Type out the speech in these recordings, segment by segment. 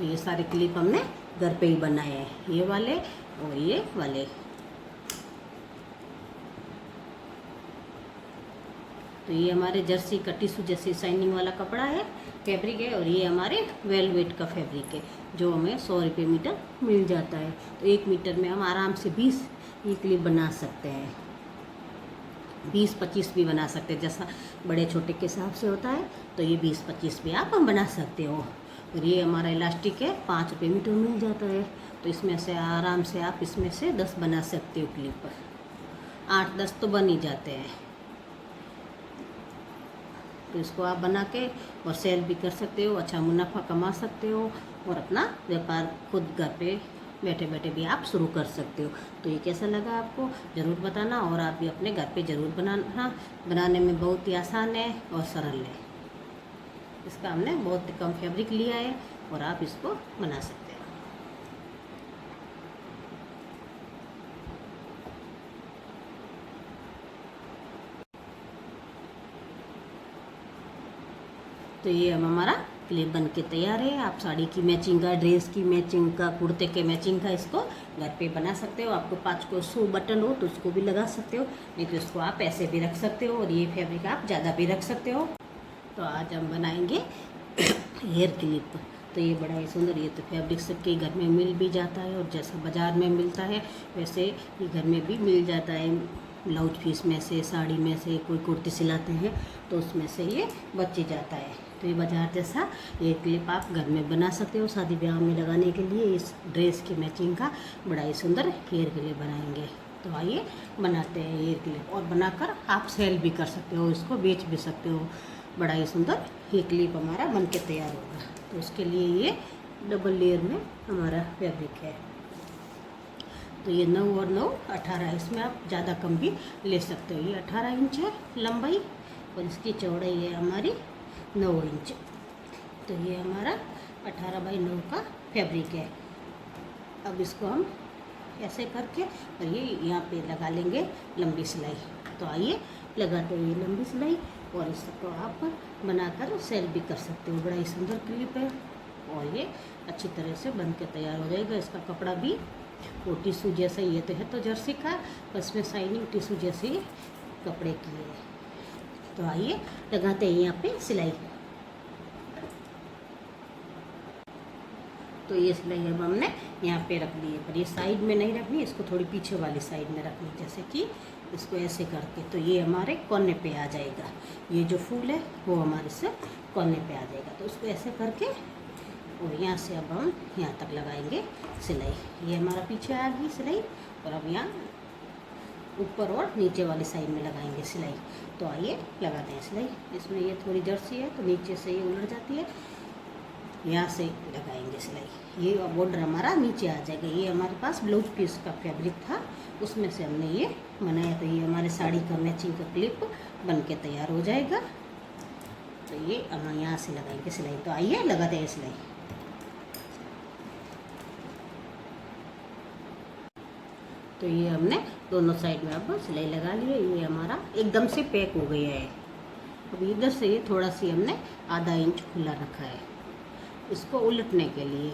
तो ये सारे क्लिप हमने घर पे ही बनाए हैं, ये वाले और ये वाले। तो ये हमारे जर्सी का टिश्यू जैसे शाइनिंग वाला कपड़ा है, फैब्रिक है, और ये हमारे वेलवेट का फैब्रिक है जो हमें 100 रुपये मीटर मिल जाता है। तो 1 मीटर में हम आराम से 20 ये क्लिप बना सकते हैं, 20-25 भी बना सकते हैं, जैसा बड़े छोटे के हिसाब से होता है। तो ये 20-25 भी आप बना सकते हो। और ये हमारा इलास्टिक है, 5 रुपये मीटर मिल जाता है। तो इसमें से आराम से आप इसमें से 10 बना सकते हो क्लिप, 8-10 तो बन ही जाते हैं। तो इसको आप बना के और सेल भी कर सकते हो, अच्छा मुनाफा कमा सकते हो, और अपना व्यापार खुद घर पे बैठे बैठे भी आप शुरू कर सकते हो। तो ये कैसा लगा आपको ज़रूर बताना, और आप भी अपने घर पे ज़रूर बनाना। बनाने में बहुत ही आसान है और सरल है। इसका हमने बहुत कम फैब्रिक लिया है और आप इसको बना सकते हो। तो ये हम हमारा क्लिप बन के तैयार है। आप साड़ी की मैचिंग का, ड्रेस की मैचिंग का, कुर्ते के मैचिंग का इसको घर पे बना सकते हो। आपको 5 को 100 बटन हो तो उसको भी लगा सकते हो, नहीं तो इसको आप ऐसे भी रख सकते हो, और ये फैब्रिक आप ज़्यादा भी रख सकते हो। तो आज हम बनाएंगे हेयर क्लिप। तो ये बड़ा ही सुंदर, ये तो फैब्रिक सबके घर में मिल भी जाता है, और जैसा बाज़ार में मिलता है वैसे ये घर में भी मिल जाता है। ब्लाउज पीस में से, साड़ी में से कोई कुर्ती सिलाते हैं तो उसमें से ये बच ही जाता है। तो ये बाजार जैसा ये क्लिप आप घर में बना सकते हो, शादी ब्याह में लगाने के लिए। इस ड्रेस की मैचिंग का बड़ा ही सुंदर हेयर क्लिप बनाएंगे। तो आइए बनाते हैं हेयर क्लिप, और बनाकर आप सेल भी कर सकते हो, इसको बेच भी सकते हो। बड़ा ही सुंदर ये क्लिप हमारा बन के तैयार होगा। तो उसके लिए ये डबल लेयर में हमारा फैब्रिक है। तो ये 9 और 9 18, इसमें आप ज़्यादा कम भी ले सकते हो। ये 18 इंच है लंबाई, और इसकी चौड़ाई है हमारी 9 इंच। तो ये हमारा 18 बाई 9 का फैब्रिक है। अब इसको हम ऐसे करके और ये यहाँ पे लगा लेंगे लंबी सिलाई। तो आइए लगाते हैं ये लंबी सिलाई, और इसको आप बनाकर सेल भी कर सकते हो। बड़ा ही सुंदर क्लिप है, और ये अच्छी तरह से बन के तैयार हो जाएगा। इसका कपड़ा भी वो टिश्यू जैसा ही है, तो जर्सी का, बस में शाइनिंग टिश्यू जैसे कपड़े की है। तो आइए लगाते हैं यहाँ पे सिलाई। तो ये सिलाई अब हमने यहाँ पे रख ली है, पर ये साइड में नहीं रखनी, इसको थोड़ी पीछे वाली साइड में रखनी, जैसे कि इसको ऐसे करके। तो ये हमारे कोने पे आ जाएगा, ये जो फूल है वो हमारे से कोने पे आ जाएगा। तो उसको ऐसे करके, और यहाँ से अब हम यहाँ तक लगाएंगे सिलाई। ये हमारा पीछे आ गई सिलाई, और अब यहाँ ऊपर और नीचे वाली साइड में लगाएंगे सिलाई। तो आइए लगाते हैं सिलाई। इसमें ये थोड़ी जर्सी है तो नीचे से ये उलट जाती है, यहाँ से लगाएंगे सिलाई। ये बॉर्डर हमारा नीचे आ जाएगा। ये हमारे पास ब्लाउज पीस का फैब्रिक था, उसमें से हमने ये बनाया। तो ये हमारे साड़ी का मैचिंग का क्लिप बन के तैयार हो जाएगा। तो ये हम यहाँ से लगाएंगे सिलाई। तो आइए लगाते हैं सिलाई। तो ये हमने दोनों साइड में अब सिलाई लगा ली है। ये हमारा एकदम से पैक हो गया है। अब इधर से ये थोड़ा सी हमने आधा इंच खुला रखा है इसको उलटने के लिए।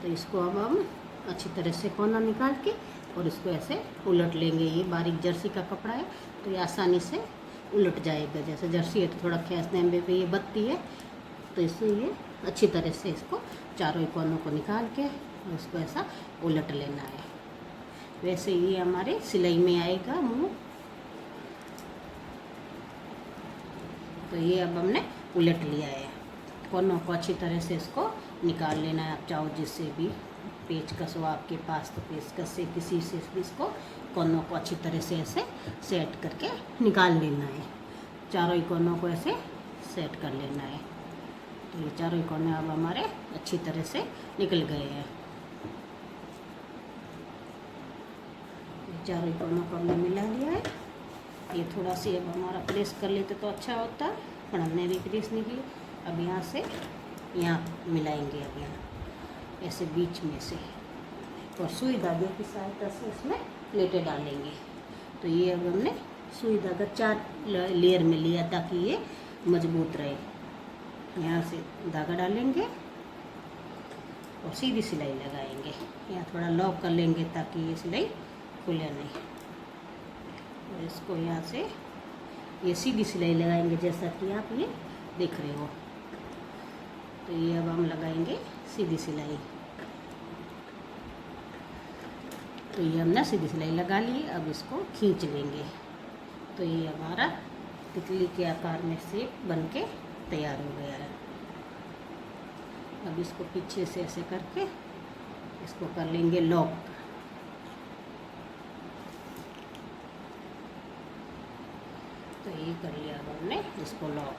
तो इसको अब हम अच्छी तरह से कोना निकाल के और इसको ऐसे उलट लेंगे। ये बारीक जर्सी का कपड़ा है तो ये आसानी से उलट जाएगा। जैसे जर्सी है तो थोड़ा खींचने में भी ये बत्ती है, तो इससे ये अच्छी तरह से इसको चारों कोनों को निकाल के और इसको ऐसा उलट लेना है। वैसे ये हमारे सिलाई में आएगा मुँह। तो ये अब हमने उलट लिया है। कोनों को अच्छी तरह से इसको निकाल लेना है। आप चाहो जिससे भी, पेचकस हो आपके पास तो पेचकस से, किसी से भी इसको कोनों को अच्छी तरह से ऐसे सेट करके निकाल लेना है। चारों ही कोनों को ऐसे सेट कर लेना है। तो ये चारों ही कोने अब हमारे अच्छी तरह से निकल गए हैं। चारों ही कोनों को हमने मिला लिया है। ये थोड़ा सी अब हमारा प्रेस कर लेते तो अच्छा होता, पर हमने भी प्रेस नहीं की। अब यहाँ से यहाँ मिलाएंगे, अब यहाँ ऐसे बीच में से, और सुई धागे की सहायता से इसमें प्लेटें डालेंगे। तो ये अब हमने सुई धागा 4 लेयर में लिया ताकि ये मजबूत रहे। यहाँ से धागा डालेंगे और सीधी सिलाई लगाएंगे। यहाँ थोड़ा लॉक कर लेंगे ताकि ये सिलाई खुले नहीं। और इसको यहाँ से ये सीधी सिलाई लगाएंगे जैसा कि आप ये देख रहे हो। तो ये अब हम लगाएंगे सीधी सिलाई। तो ये हमने सीधी सिलाई लगा ली। अब इसको खींच लेंगे। तो ये हमारा तितली के आकार में शेप बन के तैयार हो गया है। अब इसको पीछे से ऐसे करके इसको कर लेंगे लॉक। तो ये कर लिया अब हमने इसको लॉक।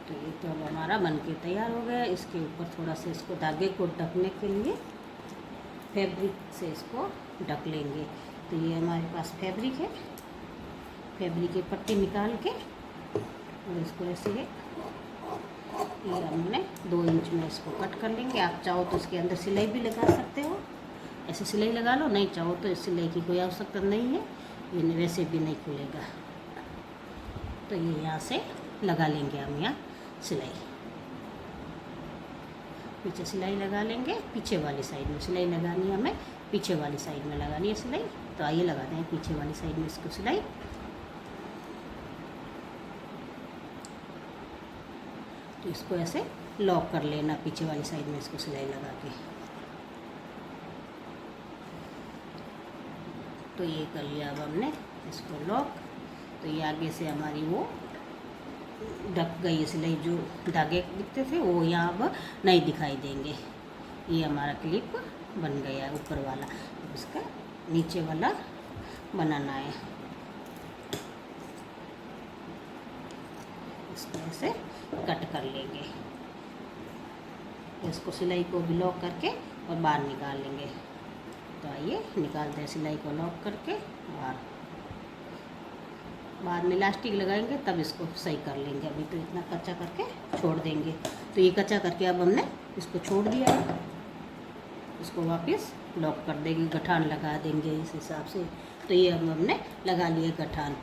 तो ये तो अब हमारा बन के तैयार हो गया। इसके ऊपर थोड़ा सा इसको धागे को ढकने के लिए फैब्रिक से इसको ढक लेंगे। तो ये हमारे पास फैब्रिक है। फैब्रिक की पट्टी निकाल के और इसको ऐसे ये हमने 2 इंच में इसको कट कर लेंगे। आप चाहो तो इसके अंदर सिलाई भी लगा सकते हो, ऐसे सिलाई लगा लो। नहीं चाहो तो इस सिलाई की कोई आवश्यकता नहीं है, ये वैसे भी नहीं खुलेगा। तो ये यहाँ से लगा लेंगे हम यहाँ सिलाई। पीछे सिलाई लगा लेंगे, पीछे वाली साइड में सिलाई लगानी है हमें, पीछे वाली साइड में लगानी है सिलाई। तो आइए लगाते हैं पीछे वाली साइड में इसको सिलाई। तो इसको ऐसे लॉक कर लेना पीछे वाली साइड में इसको सिलाई लगा के। तो ये कर लिया अब हमने इसको लॉक। तो ये आगे से हमारी वो ढक गई सिलाई, जो धागे दिखते थे वो यहाँ अब नहीं दिखाई देंगे। ये हमारा क्लिप बन गया ऊपर वाला। अब इसका नीचे वाला बनाना है। इसको ऐसे कट कर लेंगे। इसको सिलाई को भी लॉक करके और बाहर निकाल लेंगे। तो आइए निकालते हैं सिलाई को लॉक करके बाहर। बाद में इलास्टिक लगाएंगे तब इसको सही कर लेंगे। अभी तो इतना कच्चा करके छोड़ देंगे। तो ये कच्चा करके अब हमने इसको छोड़ दिया है। इसको वापस लॉक कर देंगे, गठान लगा देंगे इस हिसाब से। तो ये अब हमने लगा लिए गठान।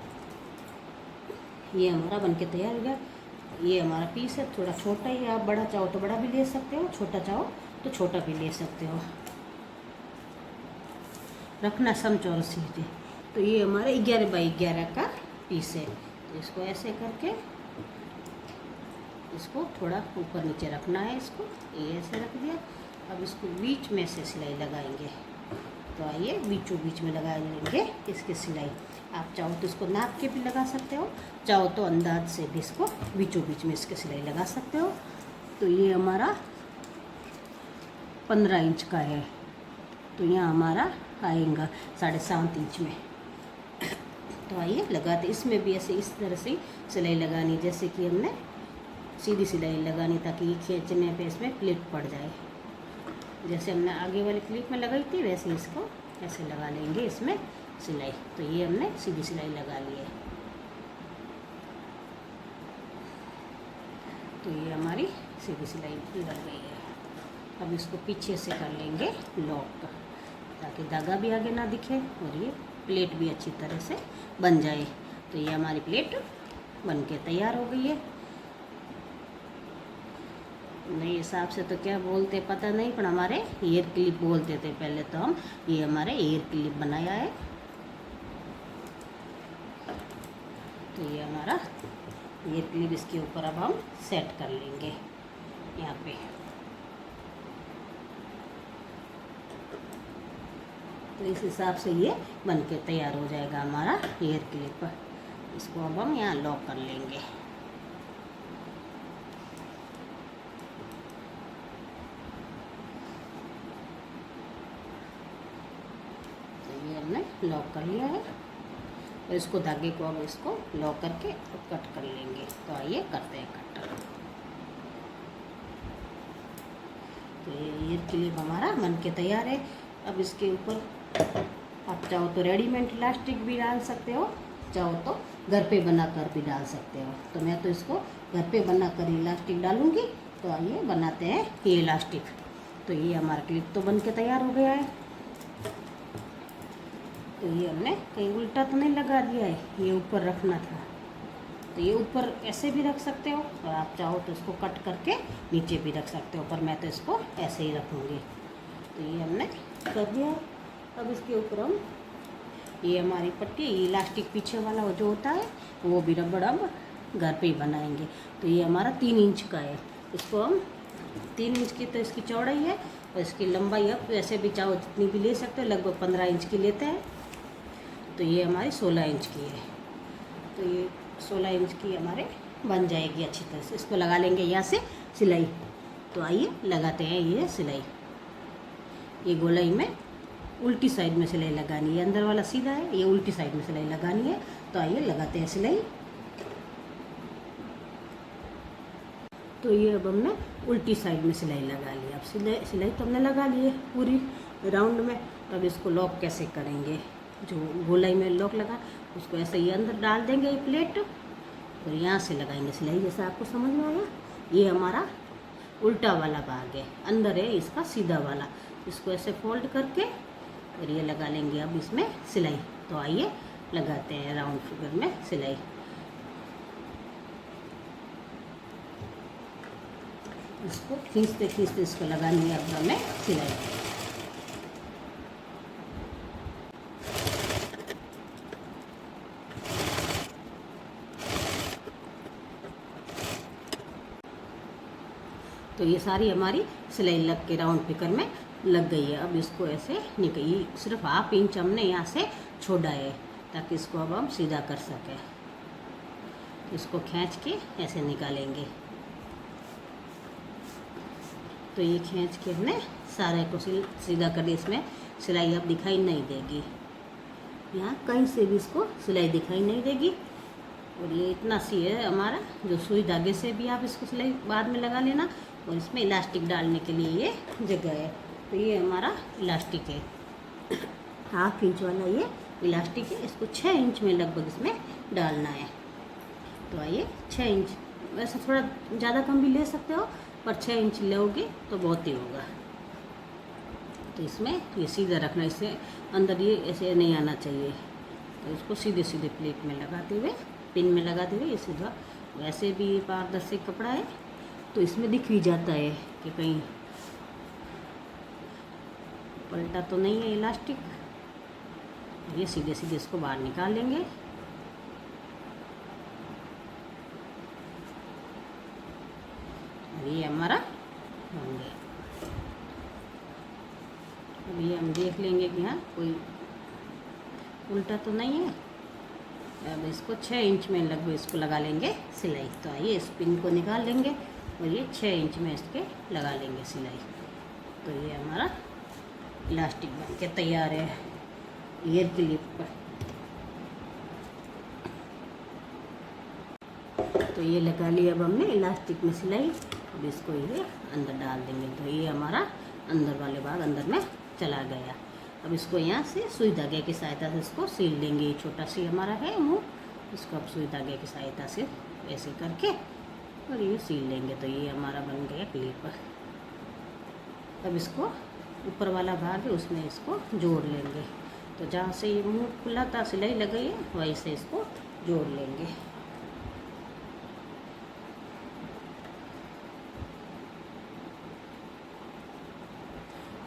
ये हमारा बनके तैयार हो गया। ये हमारा पीस है, थोड़ा छोटा ही। आप बड़ा चाहो तो बड़ा भी ले सकते हो, छोटा चाहो तो छोटा भी ले सकते हो। रखना समचौरस ही। तो ये हमारा 11 बाई 11 का पीस है। तो इसको ऐसे करके इसको थोड़ा ऊपर नीचे रखना है। इसको ये ऐसे रख दिया। अब इसको बीच में से सिलाई लगाएंगे। तो आइए बीचों बीच में लगा लेंगे इसकी सिलाई। आप चाहो तो इसको नाप के भी लगा सकते हो, चाहो तो अंदाज से भी इसको बीचों बीच में इसकी सिलाई लगा सकते हो। तो ये हमारा 15 इंच का है। तो यहाँ हमारा आएगा 7.5 इंच में। तो आइए लगाते। इसमें भी ऐसे इस तरह से सिलाई लगानी, जैसे कि हमने सीधी सिलाई लगानी, ताकि ये खींचने पे इसमें प्लेट पड़ जाए। जैसे हमने आगे वाली क्लिप में लगाई थी वैसे इसको ऐसे लगा लेंगे इसमें सिलाई। तो ये हमने सीधी सिलाई लगा ली है। तो ये हमारी सीधी सिलाई लग गई है। अब इसको पीछे से कर लेंगे लॉक, ताकि धागा भी आगे ना दिखे और ये प्लेट भी अच्छी तरह से बन जाए। तो ये हमारी प्लेट बन के तैयार हो गई है। नए हिसाब से तो क्या बोलते पता नहीं, पर हमारे एयर क्लिप बोलते थे पहले। तो हम ये हमारे एयर क्लिप बनाया है। तो ये हमारा एयर क्लिप, इसके ऊपर अब हम सेट कर लेंगे यहाँ पे। तो इस हिसाब से ये बन के तैयार हो जाएगा हमारा एयर क्लिप। इसको अब हम यहाँ लॉक कर लेंगे। तो ये हमने लॉक कर लिया है। और इसको धागे को अब इसको लॉक करके कट कर लेंगे। तो आइए करते हैं कट। तो ये एयर क्लिप हमारा बन के तैयार है। अब इसके ऊपर आप चाहो तो रेडीमेड इलास्टिक भी डाल सकते हो, चाहो तो घर पे बनाकर भी डाल सकते हो। तो मैं तो इसको घर पे बनाकर इलास्टिक डालूंगी। तो आइए बनाते हैं ये इलास्टिक। तो ये हमारा क्लिप तो बन के तैयार हो गया है। तो ये हमने कहीं उल्टा तो नहीं लगा दिया है, ये ऊपर रखना था। तो ये ऊपर ऐसे भी रख सकते हो और आप चाहो तो इसको कट करके नीचे भी रख सकते हो, पर मैं तो इसको ऐसे ही रखूँगी। तो ये हमने कर दिया। अब इसके ऊपर हम ये हमारी पट्टी, ये इलास्टिक पीछे वाला जो होता है वो भी रबड़ अब घर पे ही बनाएंगे। तो ये हमारा 3 इंच का है, इसको हम 3 इंच की तो इसकी चौड़ाई है और इसकी लंबाई अब वैसे भी चाहो जितनी भी ले सकते हो, लगभग 15 इंच की लेते हैं। तो ये हमारी 16 इंच की है। तो ये 16 इंच की हमारे बन जाएगी अच्छी तरह से। इसको लगा लेंगे यहाँ से सिलाई। तो आइए लगाते हैं ये सिलाई। ये गोलाई में उल्टी साइड में सिलाई लगानी है, अंदर वाला सीधा है, ये उल्टी साइड में सिलाई लगानी है। तो आइए लगाते हैं सिलाई। तो ये अब हमने उल्टी साइड में सिलाई लगा ली। अब सिलाई तो हमने लगा ली है पूरी राउंड में। तो अब इसको लॉक कैसे करेंगे, जो गोलाई में लॉक लगा उसको ऐसे ही अंदर डाल देंगे ये प्लेट और यहाँ से लगाएंगे सिलाई, जैसा आपको समझ में आया। ये हमारा उल्टा वाला भाग है, अंदर है इसका सीधा वाला। इसको ऐसे फोल्ड करके और ये लगा लेंगे अब इसमें सिलाई। तो आइए लगाते हैं राउंड फिगर में सिलाई। इसको खींचते खींचते इसको लगानी है अब हमें सिलाई। तो ये सारी हमारी सिलाई लग के राउंड फिगर में लग गई है। अब इसको ऐसे निकालिए, सिर्फ ½ इंच हमने यहाँ से छोड़ा है ताकि इसको अब हम सीधा कर सकें। इसको खींच के ऐसे निकालेंगे। तो ये खींच के हमने सारे को सीधा कर दिया। इसमें सिलाई अब दिखाई नहीं देगी, यहाँ कहीं से भी इसको सिलाई दिखाई नहीं देगी। और ये इतना सी है हमारा, जो सुई धागे से भी आप इसको सिलाई बाद में लगा लेना। और इसमें इलास्टिक डालने के लिए ये जगह है। तो ये हमारा इलास्टिक है, ½ इंच वाला ये इलास्टिक है। इसको 6 इंच में लगभग इसमें डालना है। तो आइए 6 इंच, वैसे थोड़ा ज़्यादा कम भी ले सकते हो, पर 6 इंच लोगे तो बहुत ही होगा। तो इसमें ये सीधा रखना, इससे अंदर ये ऐसे नहीं आना चाहिए। तो इसको सीधे सीधे प्लेट में लगाते हुए, पिन में लगाते हुए ये सीधा। वैसे भी पारदर्शी कपड़ा है तो इसमें दिख भी जाता है कि कहीं पलटा तो नहीं है इलास्टिक। ये सीधे सीधे इसको बाहर निकाल लेंगे। ये हमारा बन गया। अब ये हम देख लेंगे कि हाँ कोई उल्टा तो नहीं है। अब इसको 6 इंच में लगभग इसको लगा लेंगे सिलाई। तो आइए इस पिन को निकाल लेंगे और ये 6 इंच में इसके लगा लेंगे सिलाई। तो ये हमारा इलास्टिक बन के तैयार है ईयर क्लिप पर। तो ये लगा लिया अब हमने इलास्टिक में सिलाई। अब इसको ये अंदर डाल देंगे। तो ये हमारा अंदर वाले भाग अंदर में चला गया। अब इसको यहाँ से सुई धागे की सहायता से इसको सील लेंगे। ये छोटा सी हमारा है मुँह, इसको अब सुई धागे की सहायता से ऐसे करके और ये सील लेंगे। तो ये हमारा बन गया क्लिप। अब इसको ऊपर वाला भाग है उसमें इसको जोड़ लेंगे। तो जहाँ से ये मुँह खुला था सिलाई लग गई है वहीं से इसको जोड़ लेंगे।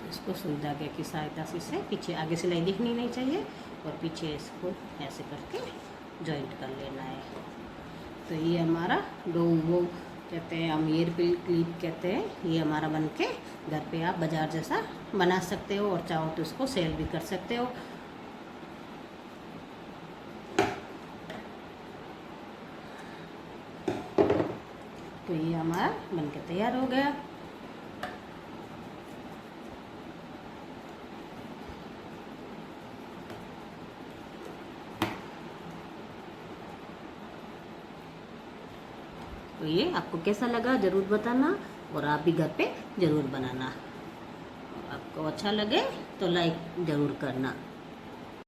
इसको सुई धागे की सहायता से पीछे आगे सिलाई दिखनी नहीं चाहिए और पीछे इसको ऐसे करके जॉइंट कर लेना है। तो ये हमारा वो कहते हैं हम ईयर क्लिप कहते हैं। ये हमारा बन के घर पे आप बाजार जैसा बना सकते हो और चाहो तो इसको सेल भी कर सकते हो। तो ये हमारा बन के तैयार हो गया। तो ये आपको कैसा लगा ज़रूर बताना और आप भी घर पे ज़रूर बनाना। आपको अच्छा लगे तो लाइक ज़रूर करना।